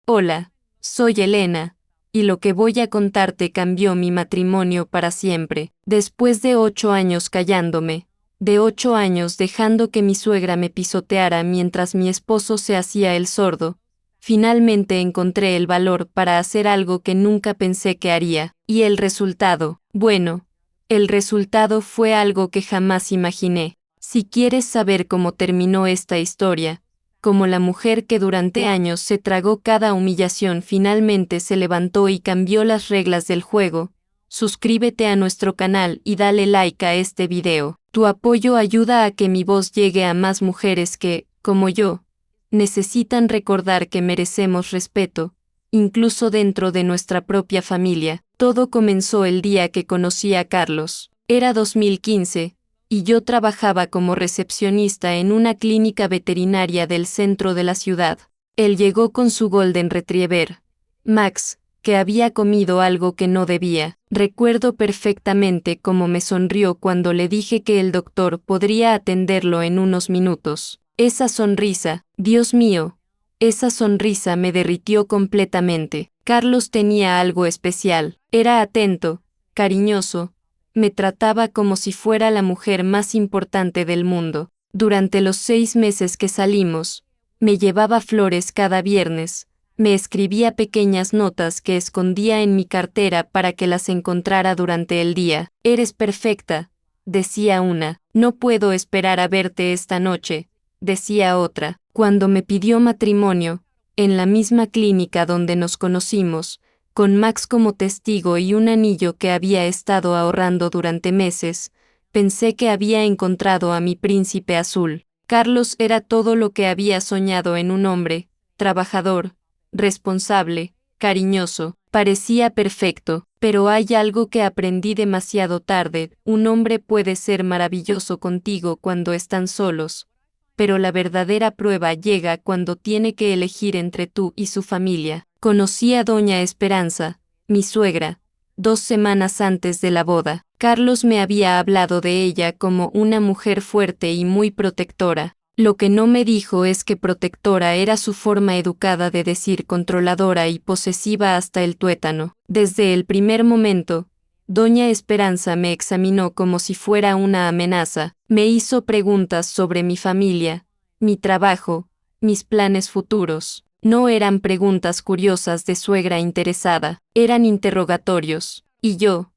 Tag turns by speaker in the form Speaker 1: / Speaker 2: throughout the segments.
Speaker 1: Hola, soy Elena, y lo que voy a contarte cambió mi matrimonio para siempre. Después de 8 años callándome, de 8 años dejando que mi suegra me pisoteara mientras mi esposo se hacía el sordo, finalmente encontré el valor para hacer algo que nunca pensé que haría. Y el resultado, bueno, el resultado fue algo que jamás imaginé. Si quieres saber cómo terminó esta historia, como la mujer que durante años se tragó cada humillación finalmente se levantó y cambió las reglas del juego, suscríbete a nuestro canal y dale like a este video. Tu apoyo ayuda a que mi voz llegue a más mujeres que, como yo, necesitan recordar que merecemos respeto, incluso dentro de nuestra propia familia. Todo comenzó el día que conocí a Carlos. Era 2015, y yo trabajaba como recepcionista en una clínica veterinaria del centro de la ciudad. Él llegó con su Golden Retriever, Max, que había comido algo que no debía. Recuerdo perfectamente cómo me sonrió cuando le dije que el doctor podría atenderlo en unos minutos. Esa sonrisa, Dios mío, esa sonrisa me derritió completamente. Carlos tenía algo especial, era atento, cariñoso, me trataba como si fuera la mujer más importante del mundo. Durante los 6 meses que salimos, me llevaba flores cada viernes, me escribía pequeñas notas que escondía en mi cartera para que las encontrara durante el día. Eres perfecta, decía una. No puedo esperar a verte esta noche, decía otra. Cuando me pidió matrimonio, en la misma clínica donde nos conocimos, con Max como testigo y un anillo que había estado ahorrando durante meses, pensé que había encontrado a mi príncipe azul. Carlos era todo lo que había soñado en un hombre, trabajador, responsable, cariñoso, parecía perfecto, pero hay algo que aprendí demasiado tarde: un hombre puede ser maravilloso contigo cuando están solos, pero la verdadera prueba llega cuando tiene que elegir entre tú y su familia. Conocí a Doña Esperanza, mi suegra, 2 semanas antes de la boda. Carlos me había hablado de ella como una mujer fuerte y muy protectora. Lo que no me dijo es que protectora era su forma educada de decir controladora y posesiva hasta el tuétano. Desde el primer momento, Doña Esperanza me examinó como si fuera una amenaza, me hizo preguntas sobre mi familia, mi trabajo, mis planes futuros. No eran preguntas curiosas de suegra interesada, eran interrogatorios, y yo,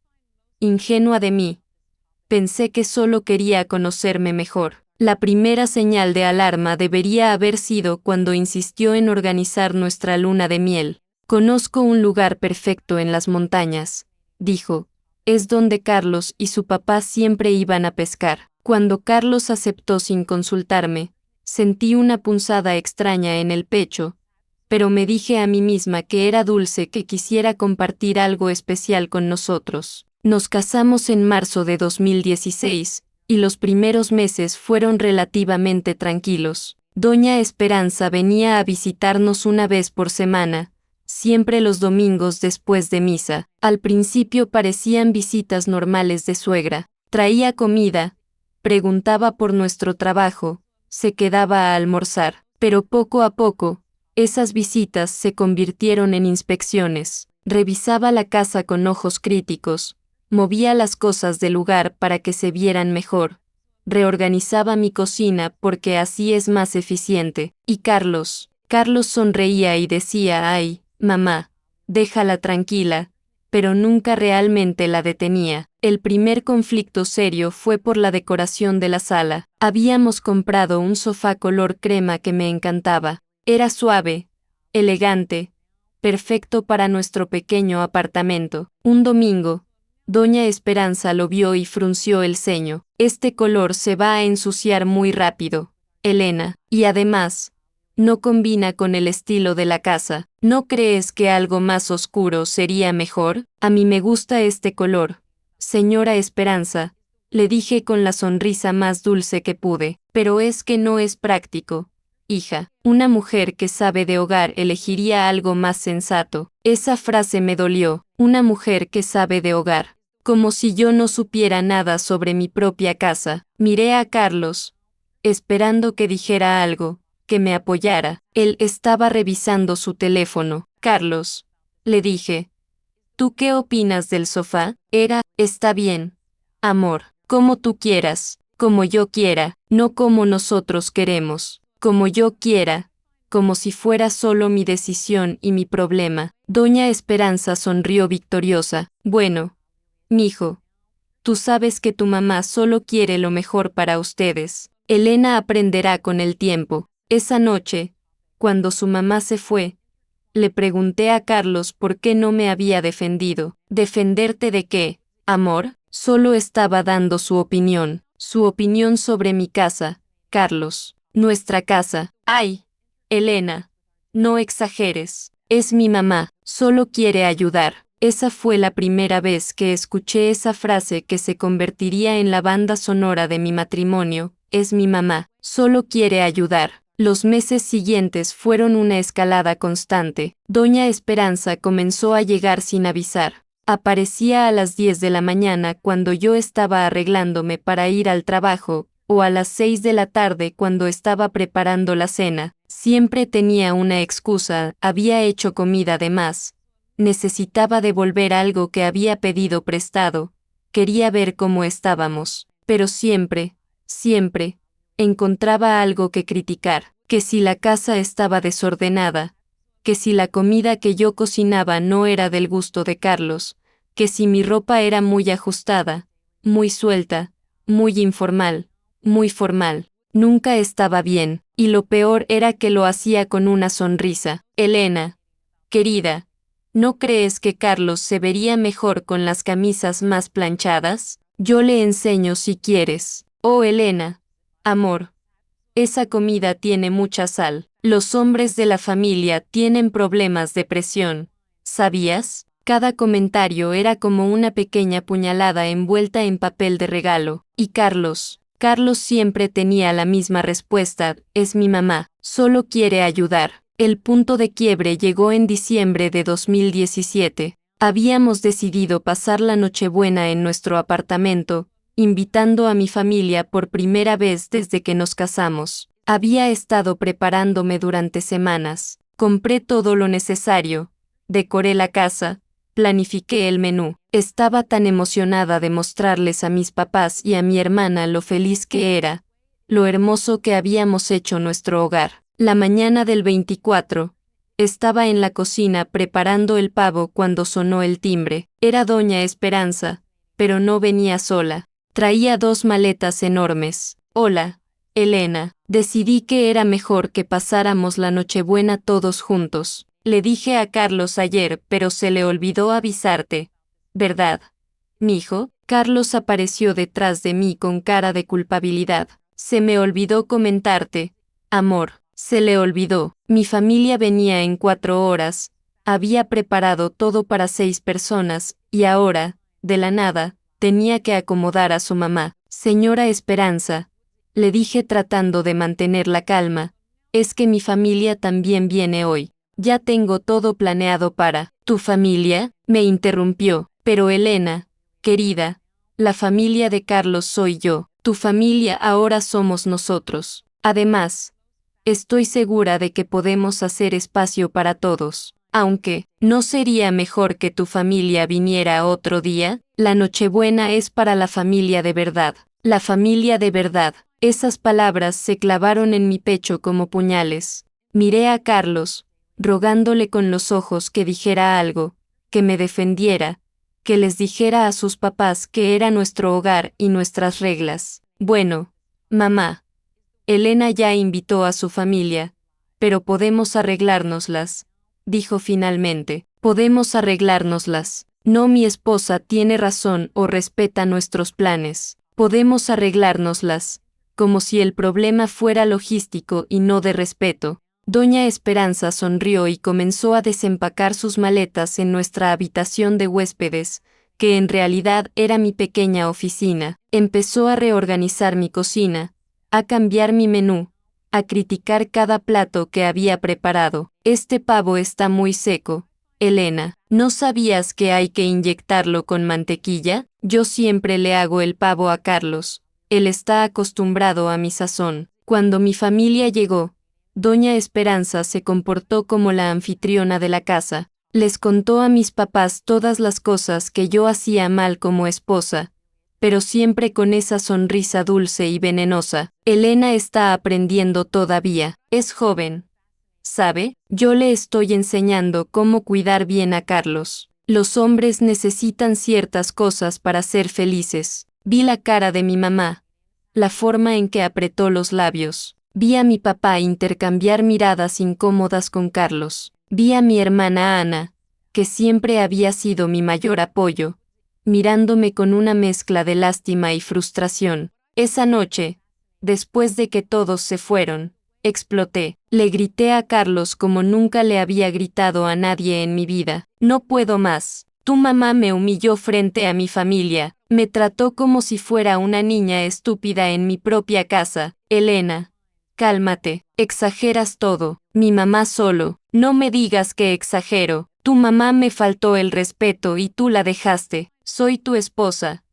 Speaker 1: ingenua de mí, pensé que solo quería conocerme mejor. La primera señal de alarma debería haber sido cuando insistió en organizar nuestra luna de miel. Conozco un lugar perfecto en las montañas, dijo. Es donde Carlos y su papá siempre iban a pescar. Cuando Carlos aceptó sin consultarme, sentí una punzada extraña en el pecho, pero me dije a mí misma que era dulce que quisiera compartir algo especial con nosotros. Nos casamos en marzo de 2016, y los primeros meses fueron relativamente tranquilos. Doña Esperanza venía a visitarnos una vez por semana, siempre los domingos después de misa. Al principio parecían visitas normales de suegra. Traía comida, preguntaba por nuestro trabajo, se quedaba a almorzar, pero poco a poco, esas visitas se convirtieron en inspecciones. Revisaba la casa con ojos críticos, movía las cosas del lugar para que se vieran mejor, reorganizaba mi cocina porque así es más eficiente. Y Carlos sonreía y decía: ay, mamá, déjala tranquila, pero nunca realmente la detenía. El primer conflicto serio fue por la decoración de la sala. Habíamos comprado un sofá color crema que me encantaba. Era suave, elegante, perfecto para nuestro pequeño apartamento. Un domingo, Doña Esperanza lo vio y frunció el ceño. Este color se va a ensuciar muy rápido, Elena, y además, no combina con el estilo de la casa. ¿No crees que algo más oscuro sería mejor? A mí me gusta este color, señora Esperanza, le dije con la sonrisa más dulce que pude, pero es que no es práctico. Hija, una mujer que sabe de hogar elegiría algo más sensato. Esa frase me dolió. Una mujer que sabe de hogar. Como si yo no supiera nada sobre mi propia casa. Miré a Carlos, esperando que dijera algo, que me apoyara. Él estaba revisando su teléfono. Carlos, le dije, ¿tú qué opinas del sofá? Está bien. Amor, como tú quieras, como yo quiera, no como nosotros queremos, como yo quiera, como si fuera solo mi decisión y mi problema. Doña Esperanza sonrió victoriosa. Bueno, mijo, tú sabes que tu mamá solo quiere lo mejor para ustedes. Elena aprenderá con el tiempo. Esa noche, cuando su mamá se fue, le pregunté a Carlos por qué no me había defendido. ¿Defenderte de qué, amor? Solo estaba dando su opinión sobre mi casa, Carlos. Nuestra casa. Ay, Elena, no exageres. Es mi mamá, solo quiere ayudar. Esa fue la primera vez que escuché esa frase que se convertiría en la banda sonora de mi matrimonio. Es mi mamá, solo quiere ayudar. Los meses siguientes fueron una escalada constante. Doña Esperanza comenzó a llegar sin avisar. Aparecía a las 10 de la mañana cuando yo estaba arreglándome para ir al trabajo, o a las 6 de la tarde cuando estaba preparando la cena. Siempre tenía una excusa, había hecho comida de más. Necesitaba devolver algo que había pedido prestado. Quería ver cómo estábamos. Pero siempre, encontraba algo que criticar, que si la casa estaba desordenada, que si la comida que yo cocinaba no era del gusto de Carlos, que si mi ropa era muy ajustada, muy suelta, muy informal, muy formal. Nunca estaba bien, y lo peor era que lo hacía con una sonrisa. Elena, querida, ¿no crees que Carlos se vería mejor con las camisas más planchadas? Yo le enseño si quieres. Oh, Elena, amor, esa comida tiene mucha sal. Los hombres de la familia tienen problemas de presión. ¿Sabías? Cada comentario era como una pequeña puñalada envuelta en papel de regalo. Y Carlos siempre tenía la misma respuesta: es mi mamá, solo quiere ayudar. El punto de quiebre llegó en diciembre de 2017. Habíamos decidido pasar la Nochebuena en nuestro apartamento, invitando a mi familia por primera vez desde que nos casamos. Había estado preparándome durante semanas. Compré todo lo necesario, decoré la casa, planifiqué el menú. Estaba tan emocionada de mostrarles a mis papás y a mi hermana lo feliz que era, lo hermoso que habíamos hecho nuestro hogar. La mañana del 24, estaba en la cocina preparando el pavo cuando sonó el timbre. Era doña Esperanza, pero no venía sola. Traía 2 maletas enormes. Hola, Elena. Decidí que era mejor que pasáramos la Nochebuena todos juntos. Le dije a Carlos ayer, pero se le olvidó avisarte. ¿Verdad, mijo? Carlos apareció detrás de mí con cara de culpabilidad. Se me olvidó comentarte, amor. Se le olvidó. Mi familia venía en 4 horas. Había preparado todo para 6 personas, y ahora, de la nada, tenía que acomodar a su mamá. Señora Esperanza, le dije tratando de mantener la calma, es que mi familia también viene hoy. Ya tengo todo planeado para... ¿Tu familia? Me interrumpió. Pero Elena, querida, la familia de Carlos soy yo. Tu familia ahora somos nosotros. Además, estoy segura de que podemos hacer espacio para todos. Aunque, ¿no sería mejor que tu familia viniera otro día? La Nochebuena es para la familia de verdad. La familia de verdad. Esas palabras se clavaron en mi pecho como puñales. Miré a Carlos, rogándole con los ojos que dijera algo, que me defendiera, que les dijera a sus papás que era nuestro hogar y nuestras reglas. Bueno, mamá, Elena ya invitó a su familia, pero podemos arreglárnoslas, dijo finalmente. Podemos arreglárnoslas. No, mi esposa tiene razón o respeta nuestros planes. Podemos arreglárnoslas, como si el problema fuera logístico y no de respeto. Doña Esperanza sonrió y comenzó a desempacar sus maletas en nuestra habitación de huéspedes, que en realidad era mi pequeña oficina. Empezó a reorganizar mi cocina, a cambiar mi menú, a criticar cada plato que había preparado. Este pavo está muy seco, Elena. ¿No sabías que hay que inyectarlo con mantequilla? Yo siempre le hago el pavo a Carlos. Él está acostumbrado a mi sazón. Cuando mi familia llegó, Doña Esperanza se comportó como la anfitriona de la casa. Les contó a mis papás todas las cosas que yo hacía mal como esposa, pero siempre con esa sonrisa dulce y venenosa. Elena está aprendiendo todavía, es joven. ¿Sabe? Yo le estoy enseñando cómo cuidar bien a Carlos. Los hombres necesitan ciertas cosas para ser felices. Vi la cara de mi mamá, la forma en que apretó los labios. Vi a mi papá intercambiar miradas incómodas con Carlos. Vi a mi hermana Ana, que siempre había sido mi mayor apoyo, mirándome con una mezcla de lástima y frustración. Esa noche, después de que todos se fueron, exploté. Le grité a Carlos como nunca le había gritado a nadie en mi vida. No puedo más. Tu mamá me humilló frente a mi familia, me trató como si fuera una niña estúpida en mi propia casa. Elena, cálmate, exageras todo. Mi mamá solo. No me digas que exagero. Tu mamá me faltó el respeto y tú la dejaste. Soy tu esposa.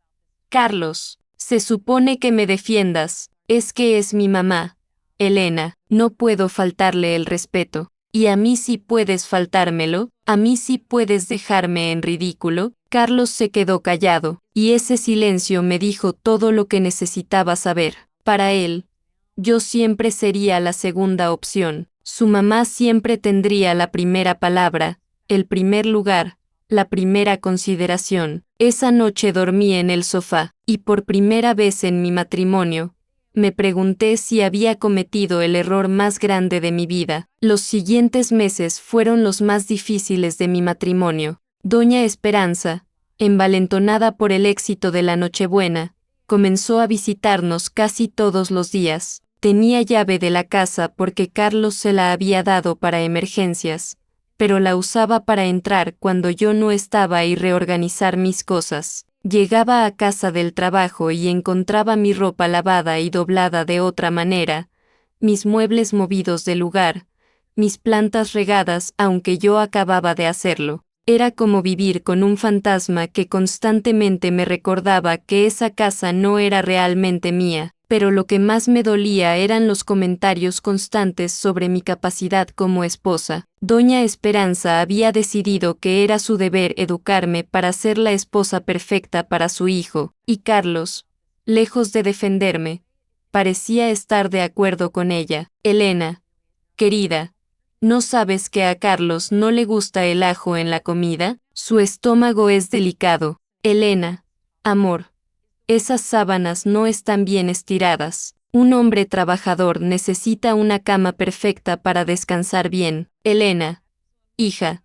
Speaker 1: Carlos, se supone que me defiendas. Es que es mi mamá. Elena, no puedo faltarle el respeto. ¿Y a mí sí puedes faltármelo? ¿A mí sí puedes dejarme en ridículo? Carlos se quedó callado, y ese silencio me dijo todo lo que necesitaba saber. Para él, yo siempre sería la segunda opción. Su mamá siempre tendría la primera palabra, el primer lugar, la primera consideración. Esa noche dormí en el sofá, y por primera vez en mi matrimonio, me pregunté si había cometido el error más grande de mi vida. Los siguientes meses fueron los más difíciles de mi matrimonio. Doña Esperanza, envalentonada por el éxito de la Nochebuena, comenzó a visitarnos casi todos los días. Tenía llave de la casa porque Carlos se la había dado para emergencias, pero la usaba para entrar cuando yo no estaba y reorganizar mis cosas. Llegaba a casa del trabajo y encontraba mi ropa lavada y doblada de otra manera, mis muebles movidos de lugar, mis plantas regadas aunque yo acababa de hacerlo. Era como vivir con un fantasma que constantemente me recordaba que esa casa no era realmente mía, pero lo que más me dolía eran los comentarios constantes sobre mi capacidad como esposa. Doña Esperanza había decidido que era su deber educarme para ser la esposa perfecta para su hijo, y Carlos, lejos de defenderme, parecía estar de acuerdo con ella. Elena, querida, ¿no sabes que a Carlos no le gusta el ajo en la comida? Su estómago es delicado. Elena, amor, esas sábanas no están bien estiradas. Un hombre trabajador necesita una cama perfecta para descansar bien. Elena, hija,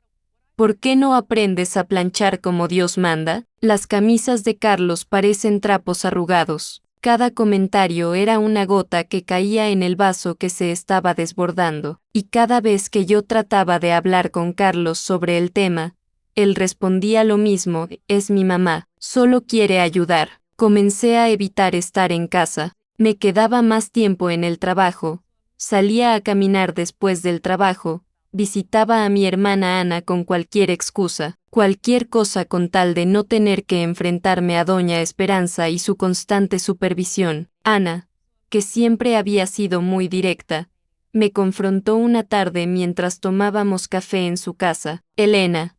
Speaker 1: ¿por qué no aprendes a planchar como Dios manda? Las camisas de Carlos parecen trapos arrugados. Cada comentario era una gota que caía en el vaso que se estaba desbordando, y cada vez que yo trataba de hablar con Carlos sobre el tema, él respondía lo mismo: es mi mamá, solo quiere ayudar. Comencé a evitar estar en casa, me quedaba más tiempo en el trabajo, salía a caminar después del trabajo, visitaba a mi hermana Ana con cualquier excusa, cualquier cosa con tal de no tener que enfrentarme a Doña Esperanza y su constante supervisión. Ana, que siempre había sido muy directa, me confrontó una tarde mientras tomábamos café en su casa. Elena,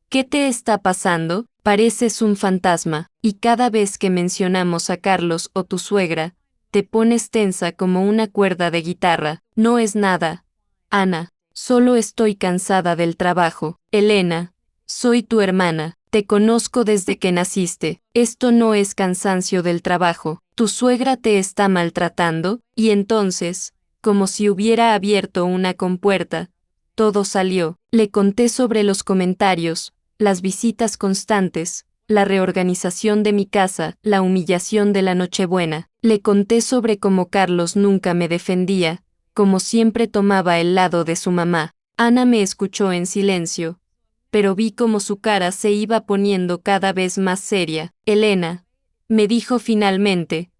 Speaker 1: ¿qué te está pasando? Pareces un fantasma, y cada vez que mencionamos a Carlos o tu suegra, te pones tensa como una cuerda de guitarra. No es nada, Ana, solo estoy cansada del trabajo. Elena, soy tu hermana, te conozco desde que naciste. Esto no es cansancio del trabajo. Tu suegra te está maltratando, y entonces, como si hubiera abierto una compuerta, todo salió. Le conté sobre los comentarios, las visitas constantes, la reorganización de mi casa, la humillación de la Nochebuena. Le conté sobre cómo Carlos nunca me defendía, como siempre tomaba el lado de su mamá. Ana me escuchó en silencio, pero vi cómo su cara se iba poniendo cada vez más seria. Elena, me dijo finalmente,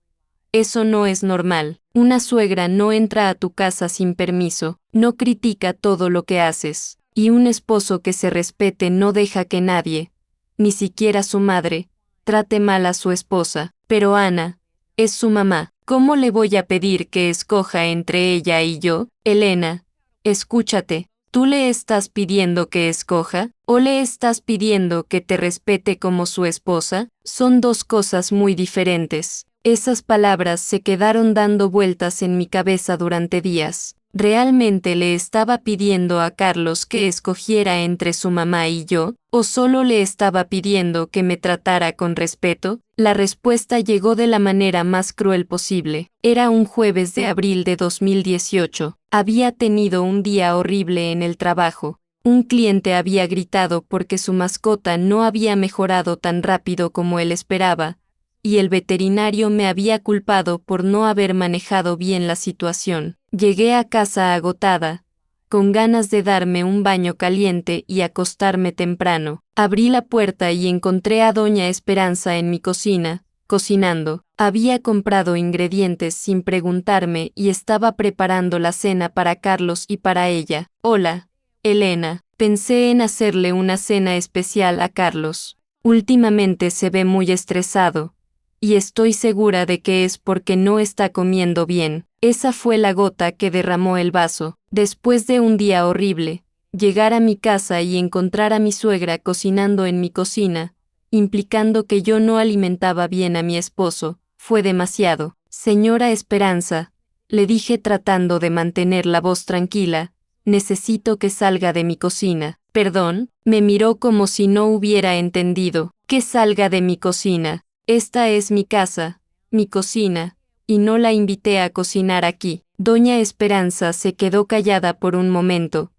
Speaker 1: eso no es normal. Una suegra no entra a tu casa sin permiso, no critica todo lo que haces. Y un esposo que se respete no deja que nadie, ni siquiera su madre, trate mal a su esposa. Pero Ana, Es su mamá. ¿Cómo le voy a pedir que escoja entre ella y yo? Elena, escúchate. ¿Tú le estás pidiendo que escoja? ¿O le estás pidiendo que te respete como su esposa? Son dos cosas muy diferentes. Esas palabras se quedaron dando vueltas en mi cabeza durante días. ¿Realmente le estaba pidiendo a Carlos que escogiera entre su mamá y yo? ¿O solo le estaba pidiendo que me tratara con respeto? La respuesta llegó de la manera más cruel posible. Era un jueves de abril de 2018. Había tenido un día horrible en el trabajo. Un cliente había gritado porque su mascota no había mejorado tan rápido como él esperaba, y el veterinario me había culpado por no haber manejado bien la situación. Llegué a casa agotada, con ganas de darme un baño caliente y acostarme temprano. Abrí la puerta y encontré a Doña Esperanza en mi cocina, cocinando. Había comprado ingredientes sin preguntarme y estaba preparando la cena para Carlos y para ella. Hola, Elena. Pensé en hacerle una cena especial a Carlos. Últimamente se ve muy estresado, y estoy segura de que es porque no está comiendo bien. Esa fue la gota que derramó el vaso. Después de un día horrible, llegar a mi casa y encontrar a mi suegra cocinando en mi cocina, implicando que yo no alimentaba bien a mi esposo, fue demasiado. Señora Esperanza, le dije tratando de mantener la voz tranquila, necesito que salga de mi cocina. Perdón, me miró como si no hubiera entendido. Que salga de mi cocina. Esta es mi casa, mi cocina, y no la invité a cocinar aquí. Doña Esperanza se quedó callada por un momento,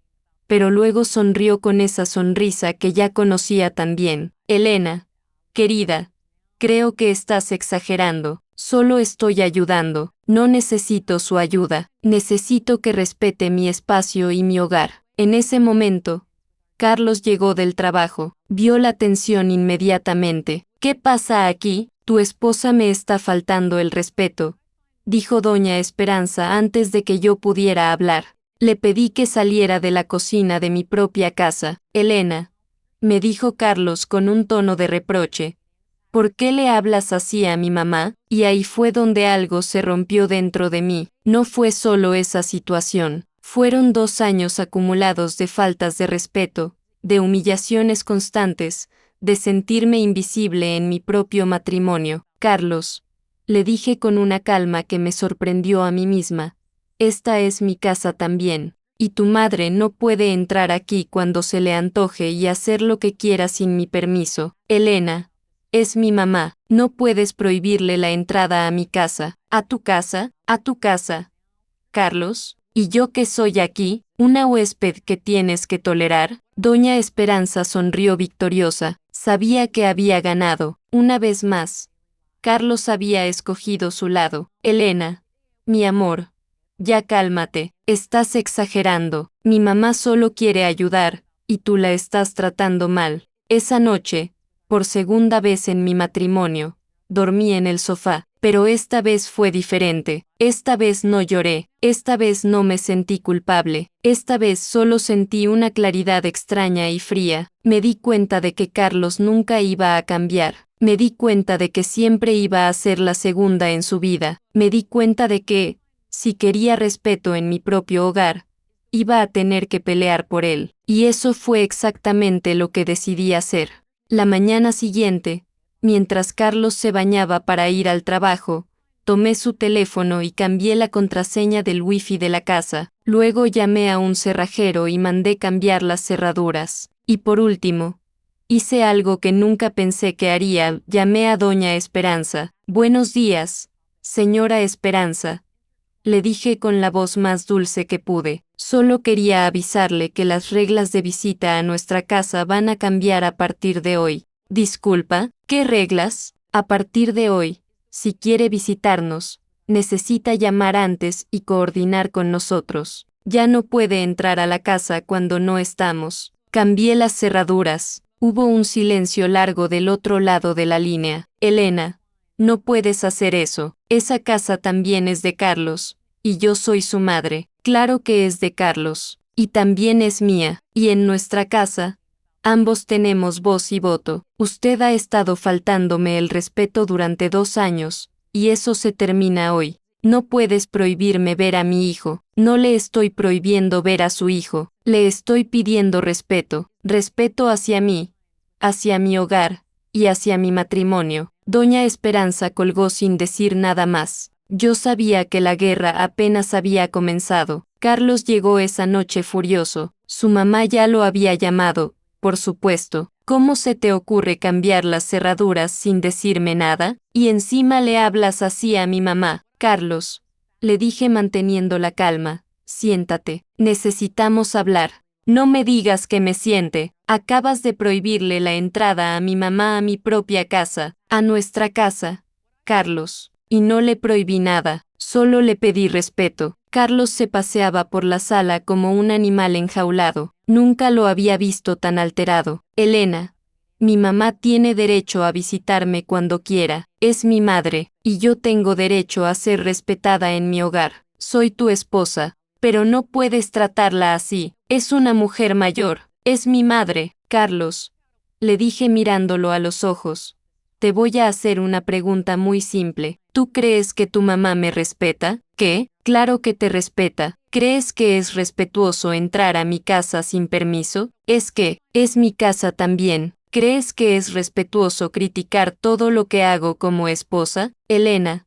Speaker 1: pero luego sonrió con esa sonrisa que ya conocía tan bien. Elena, querida, creo que estás exagerando. Solo estoy ayudando. No necesito su ayuda. Necesito que respete mi espacio y mi hogar. En ese momento, Carlos llegó del trabajo. Vio la tensión inmediatamente. ¿Qué pasa aquí? Tu esposa me está faltando el respeto, dijo Doña Esperanza antes de que yo pudiera hablar. Le pedí que saliera de la cocina de mi propia casa. Elena, me dijo Carlos con un tono de reproche. ¿Por qué le hablas así a mi mamá? Y ahí fue donde algo se rompió dentro de mí. No fue solo esa situación. Fueron 2 años acumulados de faltas de respeto, de humillaciones constantes, de sentirme invisible en mi propio matrimonio. Carlos, le dije con una calma que me sorprendió a mí misma, esta es mi casa también, y tu madre no puede entrar aquí cuando se le antoje y hacer lo que quiera sin mi permiso. Elena, es mi mamá, no puedes prohibirle la entrada a mi casa. ¿A tu casa? ¿A tu casa? Carlos, ¿y yo qué soy aquí? ¿Una huésped que tienes que tolerar? Doña Esperanza sonrió victoriosa. Sabía que había ganado. Una vez más, Carlos había escogido su lado. Elena, mi amor, ya cálmate, estás exagerando. Mi mamá solo quiere ayudar, y tú la estás tratando mal. Esa noche, por segunda vez en mi matrimonio, dormí en el sofá, pero esta vez fue diferente. Esta vez no lloré, esta vez no me sentí culpable, esta vez solo sentí una claridad extraña y fría. Me di cuenta de que Carlos nunca iba a cambiar. Me di cuenta de que siempre iba a ser la segunda en su vida. Me di cuenta de que, si quería respeto en mi propio hogar, iba a tener que pelear por él. Y eso fue exactamente lo que decidí hacer. La mañana siguiente, mientras Carlos se bañaba para ir al trabajo, tomé su teléfono y cambié la contraseña del wifi de la casa. Luego llamé a un cerrajero y mandé cambiar las cerraduras. Y por último, hice algo que nunca pensé que haría, llamé a Doña Esperanza. Buenos días, señora Esperanza, le dije con la voz más dulce que pude. Solo quería avisarle que las reglas de visita a nuestra casa van a cambiar a partir de hoy. Disculpa, ¿qué reglas? A partir de hoy, si quiere visitarnos, necesita llamar antes y coordinar con nosotros. Ya no puede entrar a la casa cuando no estamos. Cambié las cerraduras. Hubo un silencio largo del otro lado de la línea. Elena, no puedes hacer eso. Esa casa también es de Carlos, y yo soy su madre. Claro que es de Carlos, y también es mía, y en nuestra casa, ambos tenemos voz y voto. Usted ha estado faltándome el respeto durante 2 años, y eso se termina hoy. No puedes prohibirme ver a mi hijo. No le estoy prohibiendo ver a su hijo. Le estoy pidiendo respeto. Respeto hacia mí, hacia mi hogar, y hacia mi matrimonio. Doña Esperanza colgó sin decir nada más. Yo sabía que la guerra apenas había comenzado. Carlos llegó esa noche furioso. Su mamá ya lo había llamado, por supuesto. ¿Cómo se te ocurre cambiar las cerraduras sin decirme nada? Y encima le hablas así a mi mamá. Carlos, le dije manteniendo la calma, siéntate, necesitamos hablar. No me digas que me siente. Acabas de prohibirle la entrada a mi mamá a mi propia casa, a nuestra casa, Carlos. Y no le prohibí nada, solo le pedí respeto. Carlos se paseaba por la sala como un animal enjaulado. Nunca lo había visto tan alterado. Elena, mi mamá tiene derecho a visitarme cuando quiera. Es mi madre, y yo tengo derecho a ser respetada en mi hogar. Soy tu esposa, pero no puedes tratarla así. Es una mujer mayor. Es mi madre, Carlos. Le dije mirándolo a los ojos. Te voy a hacer una pregunta muy simple. ¿Tú crees que tu mamá me respeta? ¿Qué? Claro que te respeta. ¿Crees que es respetuoso entrar a mi casa sin permiso? Es que, es mi casa también. ¿Crees que es respetuoso criticar todo lo que hago como esposa? Elena.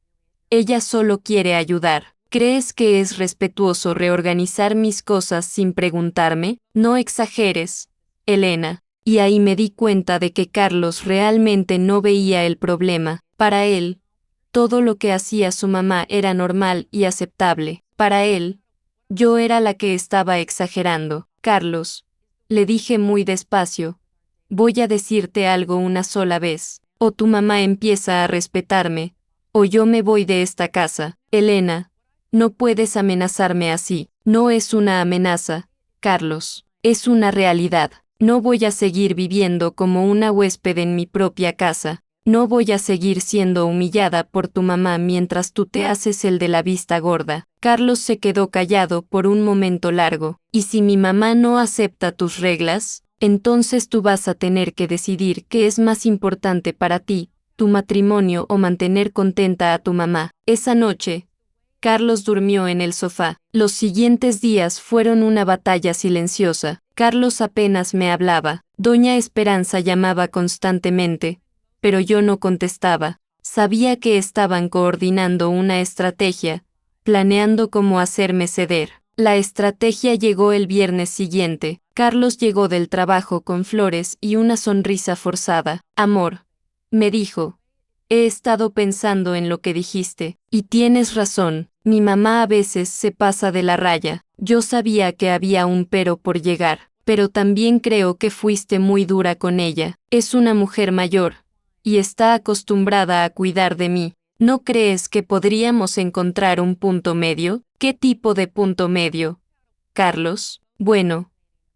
Speaker 1: Ella solo quiere ayudar. ¿Crees que es respetuoso reorganizar mis cosas sin preguntarme? No exageres, Elena. Y ahí me di cuenta de que Carlos realmente no veía el problema. Para él, todo lo que hacía su mamá era normal y aceptable. Para él, yo era la que estaba exagerando. Carlos, le dije muy despacio, voy a decirte algo una sola vez. O tu mamá empieza a respetarme, o yo me voy de esta casa. Elena, no puedes amenazarme así. No es una amenaza, Carlos. Es una realidad. No voy a seguir viviendo como una huésped en mi propia casa. No voy a seguir siendo humillada por tu mamá mientras tú te haces el de la vista gorda. Carlos se quedó callado por un momento largo. ¿Y si mi mamá no acepta tus reglas? Entonces tú vas a tener que decidir qué es más importante para ti, tu matrimonio o mantener contenta a tu mamá. Esa noche, Carlos durmió en el sofá. Los siguientes días fueron una batalla silenciosa. Carlos apenas me hablaba. Doña Esperanza llamaba constantemente, pero yo no contestaba. Sabía que estaban coordinando una estrategia, planeando cómo hacerme ceder. La estrategia llegó el viernes siguiente. Carlos llegó del trabajo con flores y una sonrisa forzada. Amor, me dijo, he estado pensando en lo que dijiste, y tienes razón, mi mamá a veces se pasa de la raya. Yo sabía que había un pero por llegar, pero también creo que fuiste muy dura con ella. Es una mujer mayor, y está acostumbrada a cuidar de mí. ¿No crees que podríamos encontrar un punto medio? ¿Qué tipo de punto medio, Carlos? Bueno,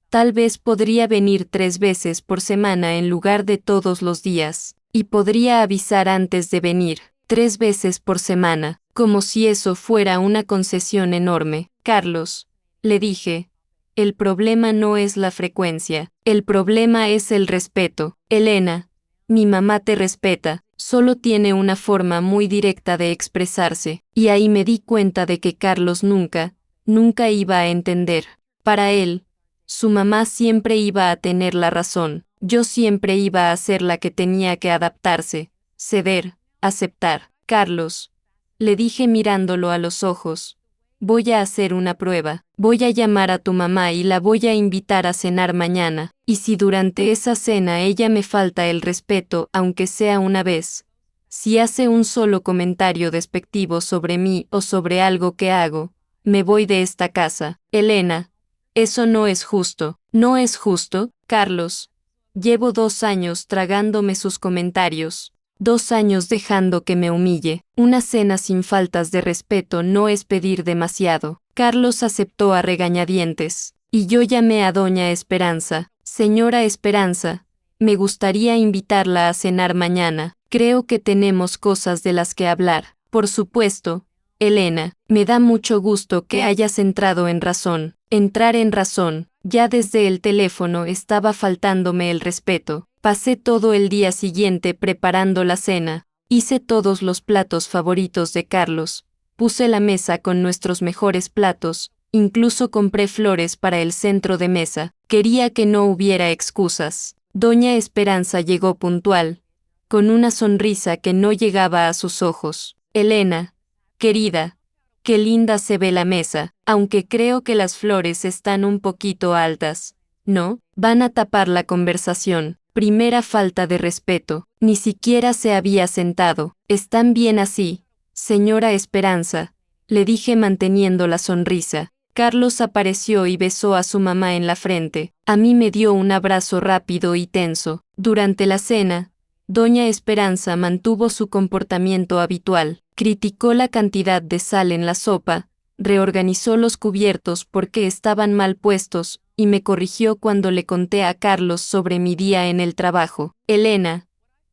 Speaker 1: tal vez podría venir 3 veces por semana en lugar de todos los días, y podría avisar antes de venir, 3 veces por semana, como si eso fuera una concesión enorme. Carlos, le dije, el problema no es la frecuencia, el problema es el respeto. Elena, mi mamá te respeta, solo tiene una forma muy directa de expresarse, y ahí me di cuenta de que Carlos nunca iba a entender. Para él, su mamá siempre iba a tener la razón, yo siempre iba a ser la que tenía que adaptarse, ceder, aceptar. Carlos, le dije mirándolo a los ojos, voy a hacer una prueba, voy a llamar a tu mamá y la voy a invitar a cenar mañana, y si durante esa cena ella me falta el respeto, aunque sea una vez, si hace un solo comentario despectivo sobre mí o sobre algo que hago, me voy de esta casa. Elena, eso no es justo. No es justo, Carlos. Llevo 2 años tragándome sus comentarios. 2 años dejando que me humille. Una cena sin faltas de respeto no es pedir demasiado. Carlos aceptó a regañadientes. Y yo llamé a doña Esperanza. Señora Esperanza, me gustaría invitarla a cenar mañana. Creo que tenemos cosas de las que hablar. Por supuesto, Elena, me da mucho gusto que hayas entrado en razón. Entrar en razón. Ya desde el teléfono estaba faltándome el respeto. Pasé todo el día siguiente preparando la cena. Hice todos los platos favoritos de Carlos, puse la mesa con nuestros mejores platos, incluso compré flores para el centro de mesa. Quería que no hubiera excusas. Doña Esperanza llegó puntual, con una sonrisa que no llegaba a sus ojos. Elena, querida, qué linda se ve la mesa, aunque creo que las flores están un poquito altas. No, van a tapar la conversación. Primera falta de respeto. Ni siquiera se había sentado. ¿Están bien así, señora Esperanza?, le dije manteniendo la sonrisa. Carlos apareció y besó a su mamá en la frente. A mí me dio un abrazo rápido y tenso. Durante la cena, Doña Esperanza mantuvo su comportamiento habitual. Criticó la cantidad de sal en la sopa, reorganizó los cubiertos porque estaban mal puestos, y me corrigió cuando le conté a Carlos sobre mi día en el trabajo. Elena,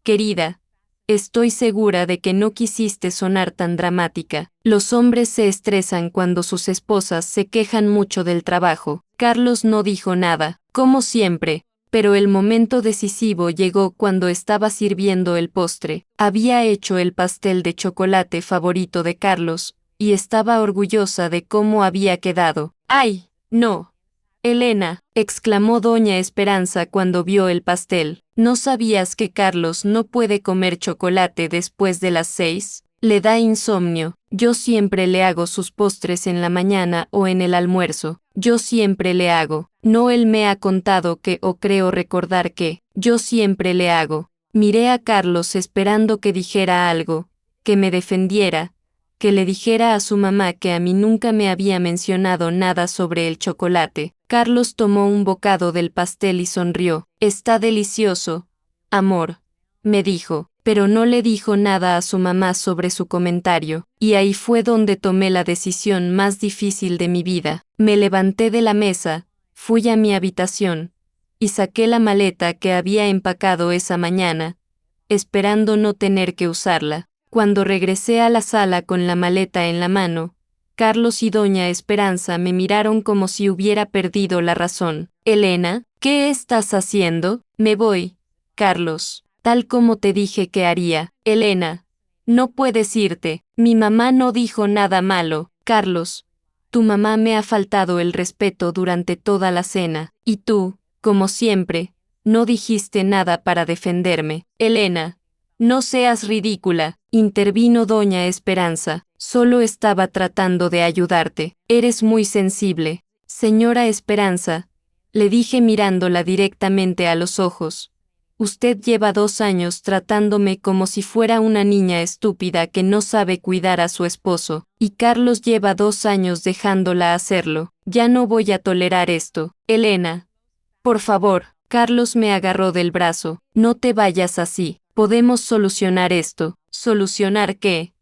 Speaker 1: querida, estoy segura de que no quisiste sonar tan dramática. Los hombres se estresan cuando sus esposas se quejan mucho del trabajo. Carlos no dijo nada, como siempre, pero el momento decisivo llegó cuando estaba sirviendo el postre. Había hecho el pastel de chocolate favorito de Carlos, y estaba orgullosa de cómo había quedado. ¡Ay, no! Elena, exclamó Doña Esperanza cuando vio el pastel. ¿No sabías que Carlos no puede comer chocolate después de las 6? Le da insomnio. Yo siempre le hago sus postres en la mañana o en el almuerzo. Yo siempre le hago. No, él me ha contado que, o creo recordar que, yo siempre le hago. Miré a Carlos esperando que dijera algo, que me defendiera, que le dijera a su mamá que a mí nunca me había mencionado nada sobre el chocolate. Carlos tomó un bocado del pastel y sonrió. Está delicioso, amor, me dijo, pero no le dijo nada a su mamá sobre su comentario, y ahí fue donde tomé la decisión más difícil de mi vida. Me levanté de la mesa, fui a mi habitación, y saqué la maleta que había empacado esa mañana, esperando no tener que usarla. Cuando regresé a la sala con la maleta en la mano, Carlos y Doña Esperanza me miraron como si hubiera perdido la razón. Elena, ¿qué estás haciendo? Me voy, Carlos, tal como te dije que haría. Elena, no puedes irte. Mi mamá no dijo nada malo. Carlos, tu mamá me ha faltado el respeto durante toda la cena, y tú, como siempre, no dijiste nada para defenderme. Elena, no seas ridícula, intervino Doña Esperanza. Solo estaba tratando de ayudarte. Eres muy sensible. Señora Esperanza, le dije mirándola directamente a los ojos. Usted lleva 2 años tratándome como si fuera una niña estúpida que no sabe cuidar a su esposo, y Carlos lleva 2 años dejándola hacerlo. Ya no voy a tolerar esto. Elena, por favor. Carlos me agarró del brazo. No te vayas así. Podemos solucionar esto. ¿Solucionar qué?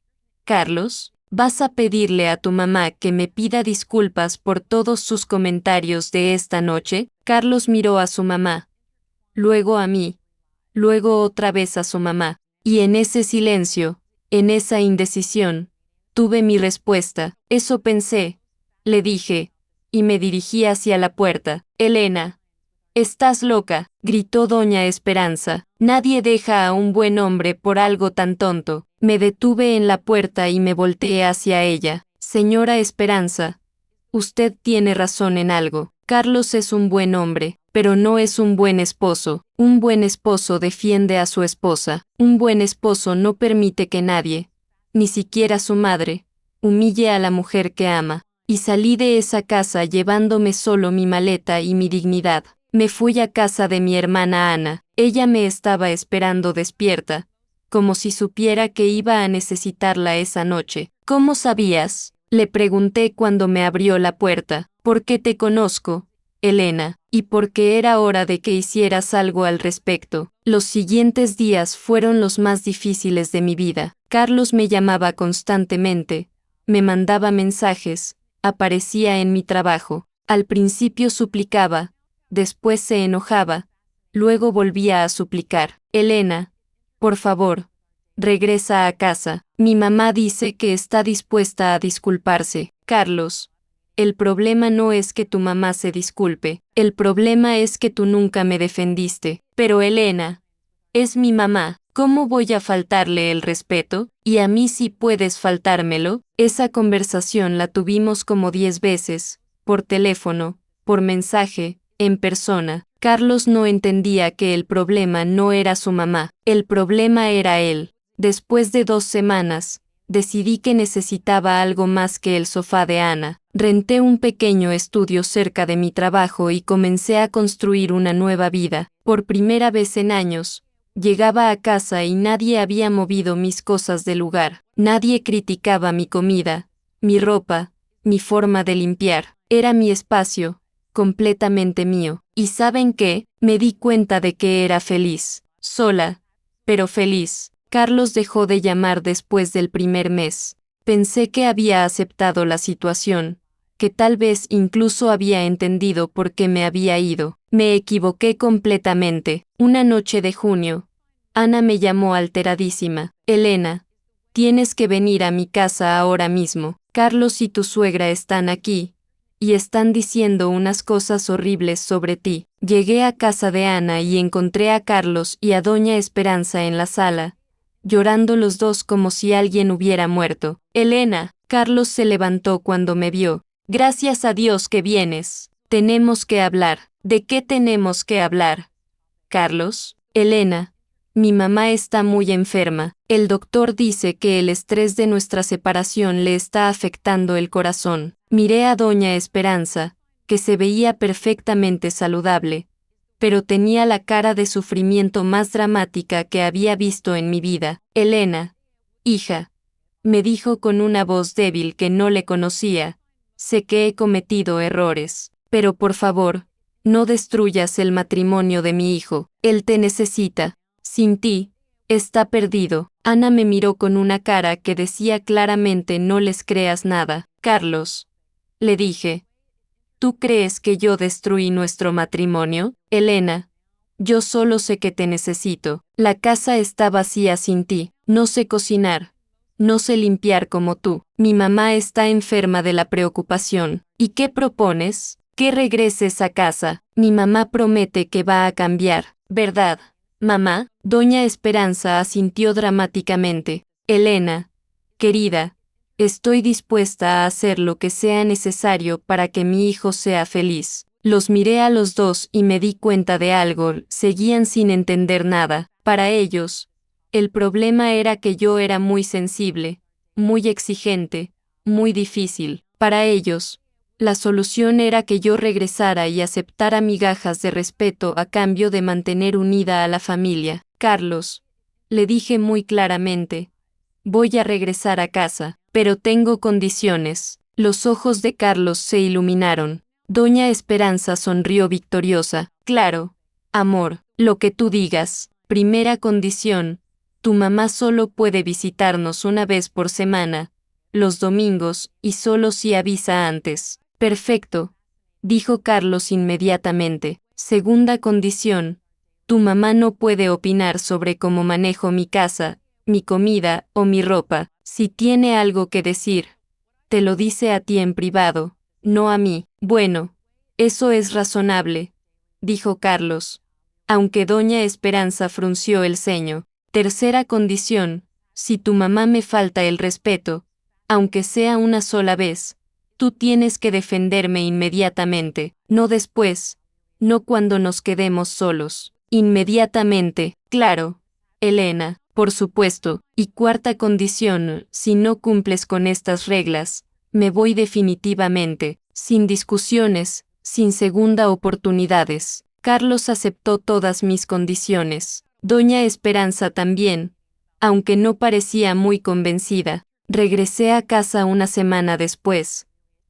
Speaker 1: Carlos, ¿vas a pedirle a tu mamá que me pida disculpas por todos sus comentarios de esta noche? Carlos miró a su mamá, luego a mí, luego otra vez a su mamá, y en ese silencio, en esa indecisión, tuve mi respuesta. Eso pensé, le dije, y me dirigí hacia la puerta. Elena, estás loca, gritó Doña Esperanza. Nadie deja a un buen hombre por algo tan tonto. Me detuve en la puerta y me volteé hacia ella. Señora Esperanza, usted tiene razón en algo. Carlos es un buen hombre, pero no es un buen esposo. Un buen esposo defiende a su esposa. Un buen esposo no permite que nadie, ni siquiera su madre, humille a la mujer que ama. Y salí de esa casa llevándome solo mi maleta y mi dignidad. Me fui a casa de mi hermana Ana. Ella me estaba esperando despierta, como si supiera que iba a necesitarla esa noche. ¿Cómo sabías?, le pregunté cuando me abrió la puerta. Porque te conozco, Elena, y porque era hora de que hicieras algo al respecto. Los siguientes días fueron los más difíciles de mi vida. Carlos me llamaba constantemente, me mandaba mensajes, aparecía en mi trabajo. Al principio suplicaba, después se enojaba, luego volvía a suplicar. Elena, por favor, regresa a casa. Mi mamá dice que está dispuesta a disculparse. Carlos, el problema no es que tu mamá se disculpe, el problema es que tú nunca me defendiste. Pero Elena, es mi mamá, ¿Cómo voy a faltarle el respeto? Y a mí sí puedes faltármelo. Esa conversación la tuvimos como 10 veces, por teléfono, por mensaje, en persona. Carlos no entendía que el problema no era su mamá, el problema era él. Después de 2 semanas, decidí que necesitaba algo más que el sofá de Ana. Renté un pequeño estudio cerca de mi trabajo y comencé a construir una nueva vida. Por primera vez en años, llegaba a casa y nadie había movido mis cosas del lugar. Nadie criticaba mi comida, mi ropa, mi forma de limpiar. Era mi espacio, completamente mío. ¿Y saben qué? Me di cuenta de que era feliz. Sola, pero feliz. Carlos dejó de llamar después del primer mes. Pensé que había aceptado la situación, que tal vez incluso había entendido por qué me había ido. Me equivoqué completamente. Una noche de junio, Ana me llamó alteradísima. Elena, tienes que venir a mi casa ahora mismo. Carlos y tu suegra están aquí, y están diciendo unas cosas horribles sobre ti. Llegué a casa de Ana y encontré a Carlos y a Doña Esperanza en la sala, llorando los dos como si alguien hubiera muerto. Elena, Carlos se levantó cuando me vio. Gracias a Dios que vienes. Tenemos que hablar. ¿De qué tenemos que hablar? Carlos, Elena, mi mamá está muy enferma. El doctor dice que el estrés de nuestra separación le está afectando el corazón. Miré a Doña Esperanza, que se veía perfectamente saludable, pero tenía la cara de sufrimiento más dramática que había visto en mi vida. Elena, hija, me dijo con una voz débil que no le conocía, sé que he cometido errores, pero por favor, no destruyas el matrimonio de mi hijo. Él te necesita. Sin ti, está perdido. Ana me miró con una cara que decía claramente no les creas nada. Carlos, le dije, ¿tú crees que yo destruí nuestro matrimonio? Elena, yo solo sé que te necesito. La casa está vacía sin ti. No sé cocinar. No sé limpiar como tú. Mi mamá está enferma de la preocupación. ¿Y qué propones? Que regreses a casa. Mi mamá promete que va a cambiar, ¿verdad? Mamá, Doña Esperanza asintió dramáticamente. Elena, querida, estoy dispuesta a hacer lo que sea necesario para que mi hijo sea feliz. Los miré a los dos y me di cuenta de algo, seguían sin entender nada. Para ellos, el problema era que yo era muy sensible, muy exigente, muy difícil. Para ellos, la solución era que yo regresara y aceptara migajas de respeto a cambio de mantener unida a la familia. Carlos, le dije muy claramente, voy a regresar a casa, pero tengo condiciones. Los ojos de Carlos se iluminaron. Doña Esperanza sonrió victoriosa. Claro, amor, lo que tú digas. Primera condición, tu mamá solo puede visitarnos una vez por semana, los domingos, y solo si avisa antes. Perfecto, dijo Carlos inmediatamente. Segunda condición, tu mamá no puede opinar sobre cómo manejo mi casa, mi comida o mi ropa. Si tiene algo que decir, te lo dice a ti en privado, no a mí. Bueno, eso es razonable, dijo Carlos, aunque Doña Esperanza frunció el ceño. Tercera condición, si tu mamá me falta el respeto, aunque sea una sola vez, tú tienes que defenderme inmediatamente, no después, no cuando nos quedemos solos. Inmediatamente, claro, Elena, por supuesto. Y cuarta condición, si no cumples con estas reglas, me voy definitivamente, sin discusiones, sin segunda oportunidades. Carlos aceptó todas mis condiciones. Doña Esperanza también, aunque no parecía muy convencida. Regresé a casa una semana después,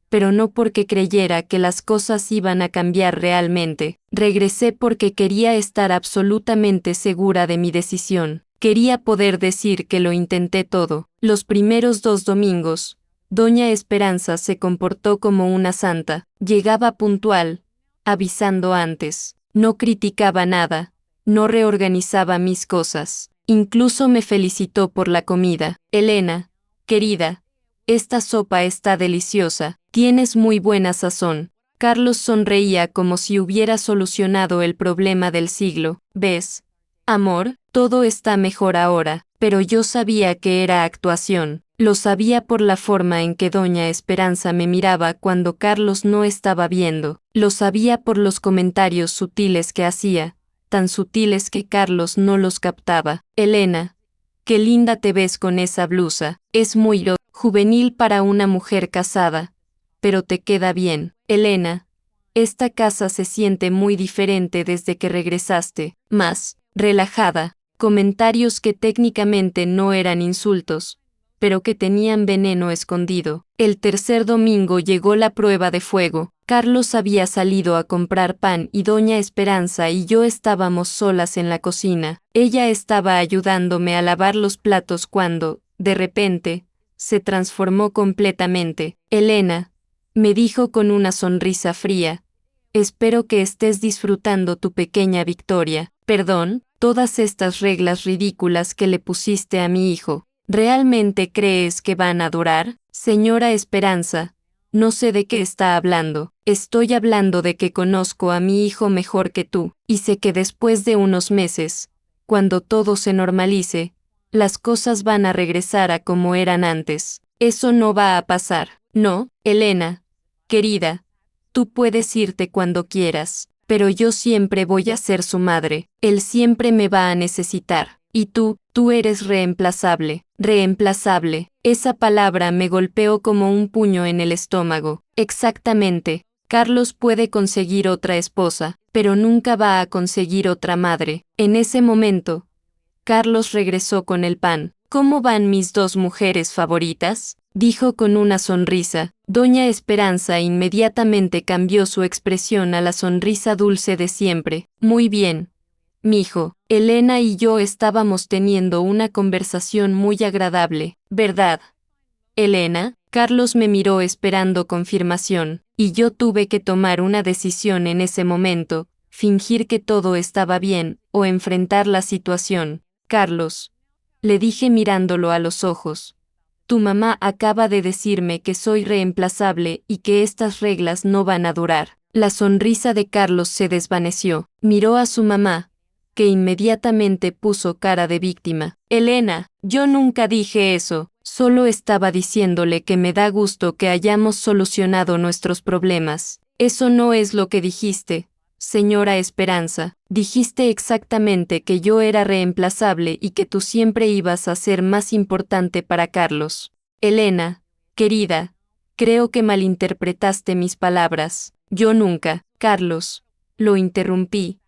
Speaker 1: pero no porque creyera que las cosas iban a cambiar realmente. Regresé porque quería estar absolutamente segura de mi decisión. Quería poder decir que lo intenté todo. Los primeros 2 domingos, Doña Esperanza se comportó como una santa. Llegaba puntual, avisando antes. No criticaba nada, no reorganizaba mis cosas. Incluso me felicitó por la comida. Elena, querida, esta sopa está deliciosa. Tienes muy buena sazón. Carlos sonreía como si hubiera solucionado el problema del siglo. ¿Ves? Amor, todo está mejor ahora, pero yo sabía que era actuación. Lo sabía por la forma en que doña Esperanza me miraba cuando Carlos no estaba viendo. Lo sabía por los comentarios sutiles que hacía, tan sutiles que Carlos no los captaba. Elena, qué linda te ves con esa blusa. Es muy juvenil para una mujer casada, pero te queda bien. Elena, esta casa se siente muy diferente desde que regresaste, más relajada. Comentarios que técnicamente no eran insultos, pero que tenían veneno escondido. El tercer domingo llegó la prueba de fuego. Carlos había salido a comprar pan y doña Esperanza y yo estábamos solas en la cocina. Ella estaba ayudándome a lavar los platos cuando, de repente, se transformó completamente. Elena, me dijo con una sonrisa fría, espero que estés disfrutando tu pequeña victoria. Perdón, todas estas reglas ridículas que le pusiste a mi hijo. ¿Realmente crees que van a durar? Señora Esperanza, no sé de qué está hablando. Estoy hablando de que conozco a mi hijo mejor que tú, y sé que después de unos meses, cuando todo se normalice, las cosas van a regresar a como eran antes. Eso no va a pasar. No, Elena, querida, tú puedes irte cuando quieras, pero yo siempre voy a ser su madre. Él siempre me va a necesitar. Y tú eres reemplazable. Reemplazable. Esa palabra me golpeó como un puño en el estómago. Exactamente. Carlos puede conseguir otra esposa, pero nunca va a conseguir otra madre. En ese momento, Carlos regresó con el pan. ¿Cómo van mis dos mujeres favoritas?, dijo con una sonrisa. Doña Esperanza inmediatamente cambió su expresión a la sonrisa dulce de siempre. Muy bien, mijo. Elena y yo estábamos teniendo una conversación muy agradable, ¿verdad, Elena? Carlos me miró esperando confirmación, y yo tuve que tomar una decisión en ese momento, fingir que todo estaba bien, o enfrentar la situación. Carlos, le dije mirándolo a los ojos, tu mamá acaba de decirme que soy reemplazable y que estas reglas no van a durar. La sonrisa de Carlos se desvaneció. Miró a su mamá, que inmediatamente puso cara de víctima. Elena, yo nunca dije eso, solo estaba diciéndole que me da gusto que hayamos solucionado nuestros problemas. Eso no es lo que dijiste, señora Esperanza. Dijiste exactamente que yo era reemplazable y que tú siempre ibas a ser más importante para Carlos. Elena, querida, creo que malinterpretaste mis palabras. Yo nunca, Carlos, lo interrumpí.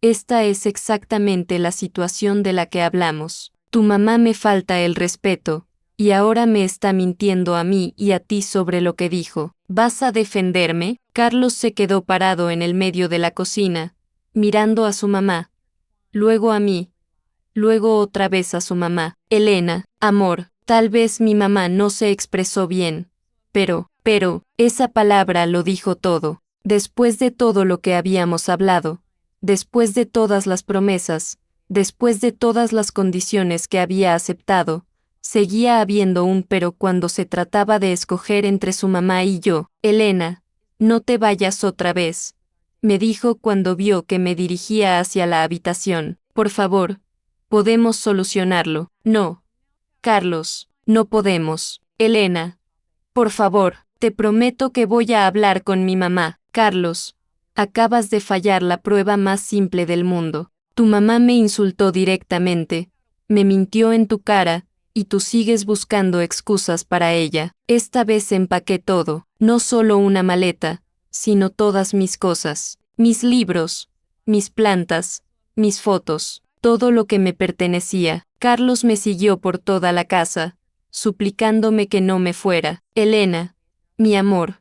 Speaker 1: Esta es exactamente la situación de la que hablamos. Tu mamá me falta el respeto, y ahora me está mintiendo a mí y a ti sobre lo que dijo. ¿Vas a defenderme? Carlos se quedó parado en el medio de la cocina, mirando a su mamá, luego a mí, luego otra vez a su mamá. Elena, amor, tal vez mi mamá no se expresó bien, pero, esa palabra lo dijo todo. Después de todo lo que habíamos hablado, después de todas las promesas, después de todas las condiciones que había aceptado, seguía habiendo un pero cuando se trataba de escoger entre su mamá y yo. Elena, no te vayas otra vez, me dijo cuando vio que me dirigía hacia la habitación. Por favor, podemos solucionarlo. No, Carlos, no podemos. Elena, por favor, te prometo que voy a hablar con mi mamá. Carlos, acabas de fallar la prueba más simple del mundo. Tu mamá me insultó directamente, me mintió en tu cara, y tú sigues buscando excusas para ella. Esta vez empaqué todo, no solo una maleta, sino todas mis cosas, mis libros, mis plantas, mis fotos, todo lo que me pertenecía. Carlos me siguió por toda la casa, suplicándome que no me fuera. Elena, mi amor,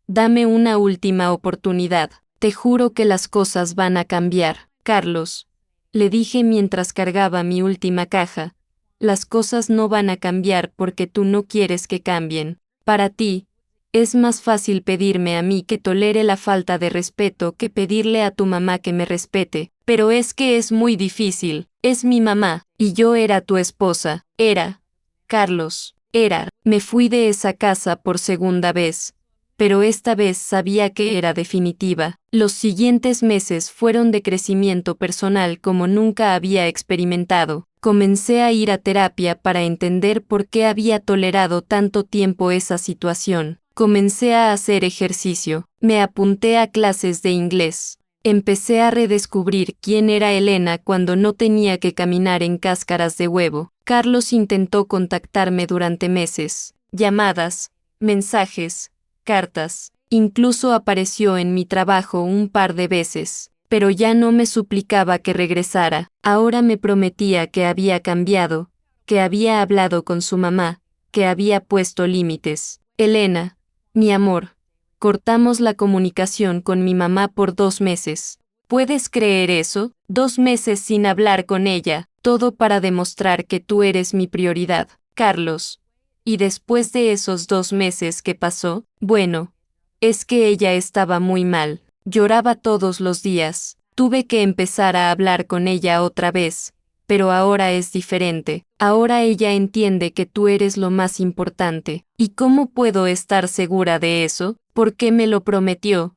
Speaker 1: dame una última oportunidad. Te juro que las cosas van a cambiar. Carlos, le dije mientras cargaba mi última caja, las cosas no van a cambiar porque tú no quieres que cambien. Para ti, es más fácil pedirme a mí que tolere la falta de respeto que pedirle a tu mamá que me respete, pero es que es muy difícil. Es mi mamá, y yo era tu esposa. Era. Carlos, era. Me fui de esa casa por segunda vez. pero esta vez sabía que era definitiva. Los siguientes meses fueron de crecimiento personal como nunca había experimentado. Comencé a ir a terapia para entender por qué había tolerado tanto tiempo esa situación. Comencé a hacer ejercicio. Me apunté a clases de inglés. Empecé a redescubrir quién era Elena cuando no tenía que caminar en cáscaras de huevo. Carlos intentó contactarme durante meses. Llamadas, mensajes, cartas. Incluso apareció en mi trabajo un par de veces. Pero ya no me suplicaba que regresara. Ahora me prometía que había cambiado, que había hablado con su mamá, que había puesto límites. Elena, mi amor, cortamos la comunicación con mi mamá por 2 meses. ¿Puedes creer eso? 2 meses sin hablar con ella, todo para demostrar que tú eres mi prioridad, Carlos. Y después de esos 2 meses que pasó, bueno, es que ella estaba muy mal. Lloraba todos los días. Tuve que empezar a hablar con ella otra vez, pero ahora es diferente. Ahora ella entiende que tú eres lo más importante. ¿Y cómo puedo estar segura de eso? Porque me lo prometió.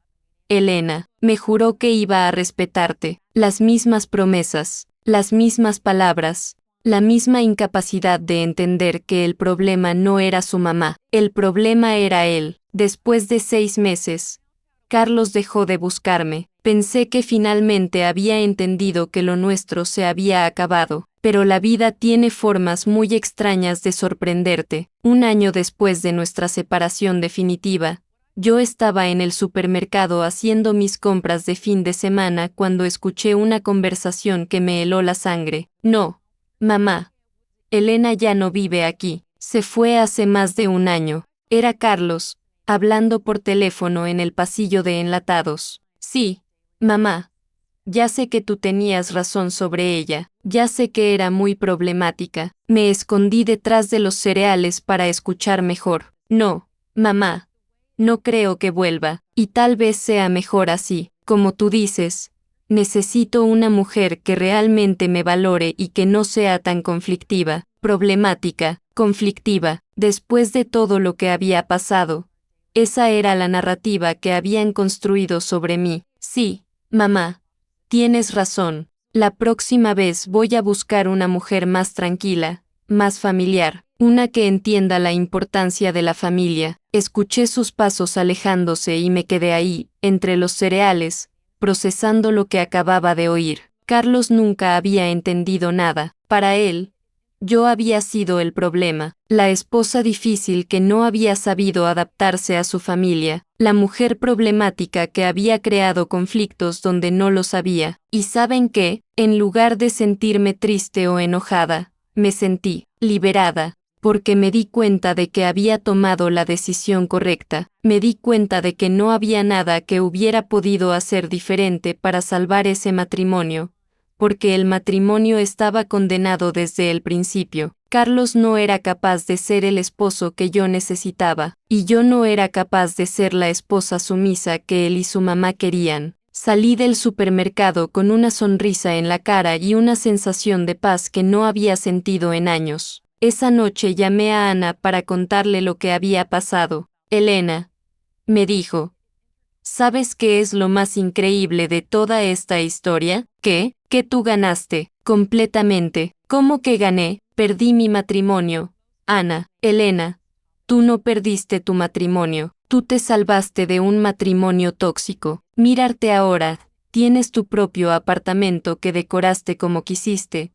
Speaker 1: Elena, me juró que iba a respetarte. Las mismas promesas, las mismas palabras, la misma incapacidad de entender que el problema no era su mamá. El problema era él. Después de 6 meses, Carlos dejó de buscarme. Pensé que finalmente había entendido que lo nuestro se había acabado, pero la vida tiene formas muy extrañas de sorprenderte. 1 año después de nuestra separación definitiva, yo estaba en el supermercado haciendo mis compras de fin de semana cuando escuché una conversación que me heló la sangre. No, mamá. Elena ya no vive aquí. Se fue hace más de 1 año. Era Carlos, hablando por teléfono en el pasillo de enlatados. Sí, mamá. Ya sé que tú tenías razón sobre ella. Ya sé que era muy problemática. Me escondí detrás de los cereales para escuchar mejor. No, mamá. No creo que vuelva, y tal vez sea mejor así. Como tú dices, necesito una mujer que realmente me valore y que no sea tan conflictiva, problemática, conflictiva. Después de todo lo que había pasado, esa era la narrativa que habían construido sobre mí. Sí, mamá, tienes razón. La próxima vez voy a buscar una mujer más tranquila, más familiar, una que entienda la importancia de la familia. Escuché sus pasos alejándose y me quedé ahí, entre los cereales, procesando lo que acababa de oír. Carlos nunca había entendido nada. Para él, yo había sido el problema, la esposa difícil que no había sabido adaptarse a su familia, la mujer problemática que había creado conflictos donde no lo sabía. ¿Y saben qué? En lugar de sentirme triste o enojada, me sentí liberada, porque me di cuenta de que había tomado la decisión correcta. Me di cuenta de que no había nada que hubiera podido hacer diferente para salvar ese matrimonio, porque el matrimonio estaba condenado desde el principio. Carlos no era capaz de ser el esposo que yo necesitaba, y yo no era capaz de ser la esposa sumisa que él y su mamá querían. Salí del supermercado con una sonrisa en la cara y una sensación de paz que no había sentido en años. Esa noche llamé a Ana para contarle lo que había pasado. Elena, me dijo, ¿sabes qué es lo más increíble de toda esta historia? ¿Qué? Que tú ganaste, completamente. ¿Cómo que gané? Perdí mi matrimonio. Ana, Elena, tú no perdiste tu matrimonio. Tú te salvaste de un matrimonio tóxico. Mírate ahora, tienes tu propio apartamento que decoraste como quisiste.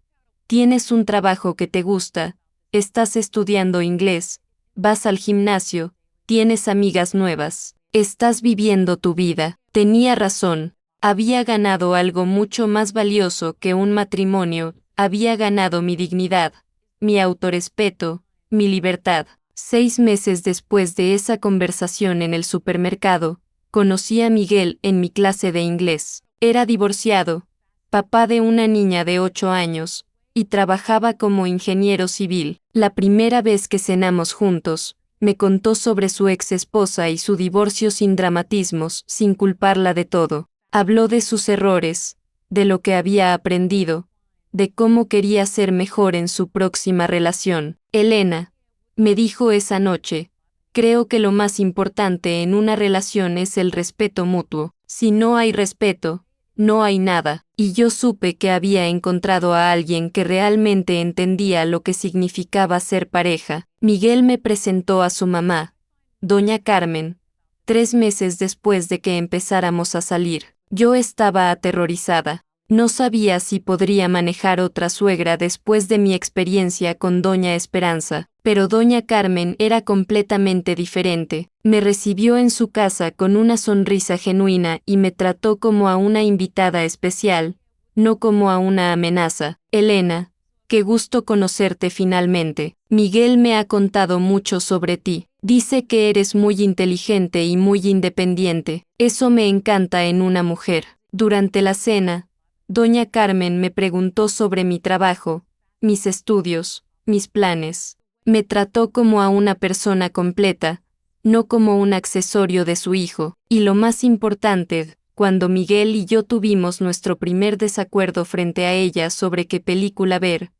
Speaker 1: Tienes un trabajo que te gusta. Estás estudiando inglés. Vas al gimnasio. Tienes amigas nuevas. Estás viviendo tu vida. Tenía razón. Había ganado algo mucho más valioso que un matrimonio. Había ganado mi dignidad, mi autorrespeto, mi libertad. 6 meses después de esa conversación en el supermercado, conocí a Miguel en mi clase de inglés. Era divorciado, papá de una niña de 8 años, y trabajaba como ingeniero civil. La primera vez que cenamos juntos, me contó sobre su ex esposa y su divorcio sin dramatismos, sin culparla de todo. Habló de sus errores, de lo que había aprendido, de cómo quería ser mejor en su próxima relación. Elena, me dijo esa noche, Creo que lo más importante en una relación es el respeto mutuo. Si no hay respeto, no hay nada. Y yo supe que había encontrado a alguien que realmente entendía lo que significaba ser pareja. Miguel me presentó a su mamá, doña Carmen, 3 meses después de que empezáramos a salir. Yo estaba aterrorizada. No sabía si podría manejar otra suegra después de mi experiencia con doña Esperanza, pero doña Carmen era completamente diferente. Me recibió en su casa con una sonrisa genuina y me trató como a una invitada especial, no como a una amenaza. Elena, qué gusto conocerte finalmente. Miguel me ha contado mucho sobre ti. Dice que eres muy inteligente y muy independiente. Eso me encanta en una mujer. Durante la cena, doña Carmen me preguntó sobre mi trabajo, mis estudios, mis planes. Me trató como a una persona completa, no como un accesorio de su hijo. Y lo más importante, cuando Miguel y yo tuvimos nuestro primer desacuerdo frente a ella sobre qué película ver,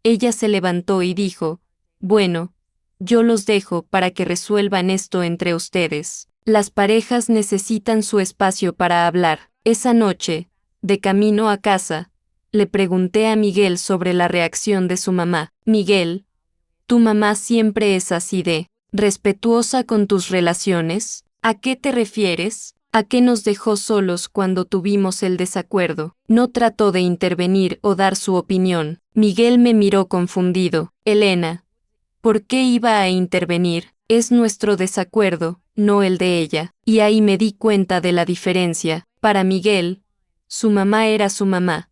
Speaker 1: ella se levantó y dijo, bueno, yo los dejo para que resuelvan esto entre ustedes. Las parejas necesitan su espacio para hablar. Esa noche, de camino a casa, le pregunté a Miguel sobre la reacción de su mamá. Miguel, ¿tu mamá siempre es así de respetuosa con tus relaciones? ¿A qué te refieres? ¿A qué nos dejó solos cuando tuvimos el desacuerdo? No trató de intervenir o dar su opinión. Miguel me miró confundido. Elena, ¿por qué iba a intervenir? Es nuestro desacuerdo, no el de ella. Y ahí me di cuenta de la diferencia. Para Miguel, su mamá era su mamá,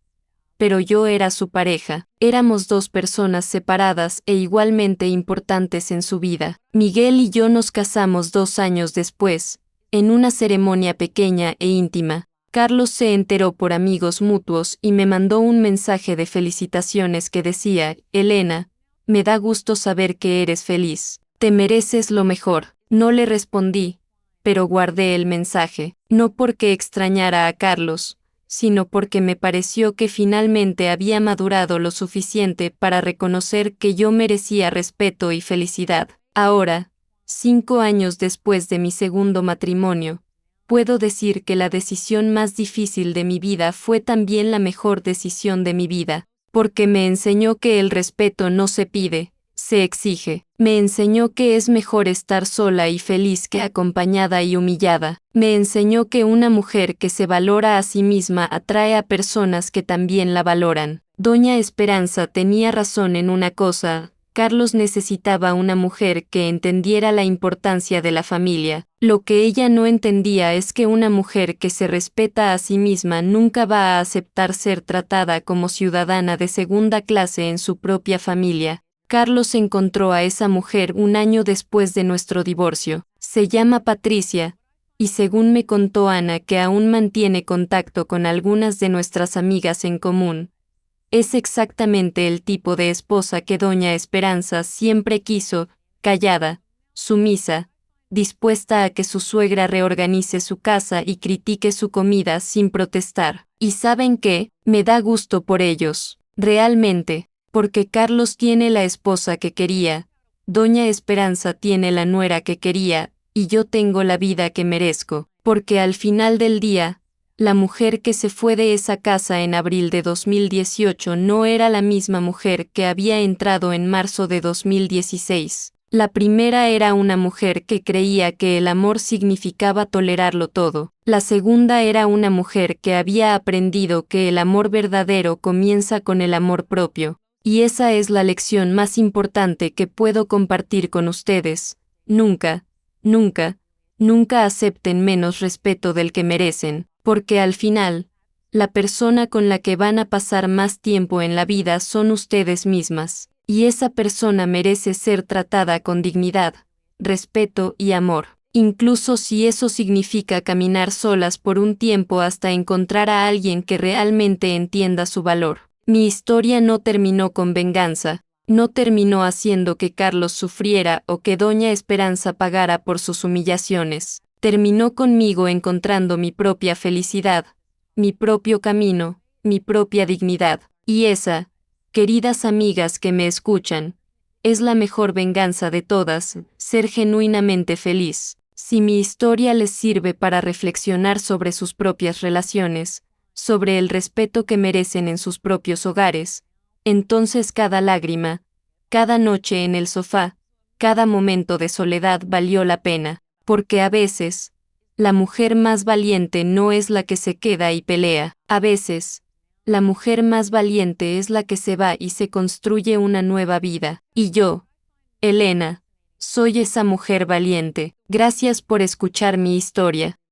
Speaker 1: pero yo era su pareja. Éramos dos personas separadas e igualmente importantes en su vida. Miguel y yo nos casamos 2 años después, en una ceremonia pequeña e íntima. Carlos se enteró por amigos mutuos y me mandó un mensaje de felicitaciones que decía, Elena, me da gusto saber que eres feliz. Te mereces lo mejor. No le respondí, pero guardé el mensaje, no porque extrañara a Carlos, sino porque me pareció que finalmente había madurado lo suficiente para reconocer que yo merecía respeto y felicidad. Ahora, 5 años después de mi segundo matrimonio, puedo decir que la decisión más difícil de mi vida fue también la mejor decisión de mi vida, porque me enseñó que el respeto no se pide, se exige. Me enseñó que es mejor estar sola y feliz que acompañada y humillada. Me enseñó que una mujer que se valora a sí misma atrae a personas que también la valoran. Doña Esperanza tenía razón en una cosa, Carlos necesitaba una mujer que entendiera la importancia de la familia. Lo que ella no entendía es que una mujer que se respeta a sí misma nunca va a aceptar ser tratada como ciudadana de segunda clase en su propia familia. Carlos encontró a esa mujer 1 año después de nuestro divorcio. Se llama Patricia, y según me contó Ana que aún mantiene contacto con algunas de nuestras amigas en común, es exactamente el tipo de esposa que doña Esperanza siempre quiso, callada, sumisa, dispuesta a que su suegra reorganice su casa y critique su comida sin protestar. ¿Y saben qué? Me da gusto por ellos, realmente. Porque Carlos tiene la esposa que quería, doña Esperanza tiene la nuera que quería, y yo tengo la vida que merezco, porque al final del día, la mujer que se fue de esa casa en abril de 2018 no era la misma mujer que había entrado en marzo de 2016. La primera era una mujer que creía que el amor significaba tolerarlo todo. La segunda era una mujer que había aprendido que el amor verdadero comienza con el amor propio. Y esa es la lección más importante que puedo compartir con ustedes. Nunca, nunca, nunca acepten menos respeto del que merecen, porque al final, la persona con la que van a pasar más tiempo en la vida son ustedes mismas, y esa persona merece ser tratada con dignidad, respeto y amor, incluso si eso significa caminar solas por un tiempo hasta encontrar a alguien que realmente entienda su valor. Mi historia no terminó con venganza, no terminó haciendo que Carlos sufriera o que doña Esperanza pagara por sus humillaciones. Terminó conmigo encontrando mi propia felicidad, mi propio camino, mi propia dignidad. Y esa, queridas amigas que me escuchan, es la mejor venganza de todas, ser genuinamente feliz. Si mi historia les sirve para reflexionar sobre sus propias relaciones, sobre el respeto que merecen en sus propios hogares, entonces cada lágrima, cada noche en el sofá, cada momento de soledad valió la pena, porque a veces, la mujer más valiente no es la que se queda y pelea, a veces, la mujer más valiente es la que se va y se construye una nueva vida, y yo, Elena, soy esa mujer valiente. Gracias por escuchar mi historia.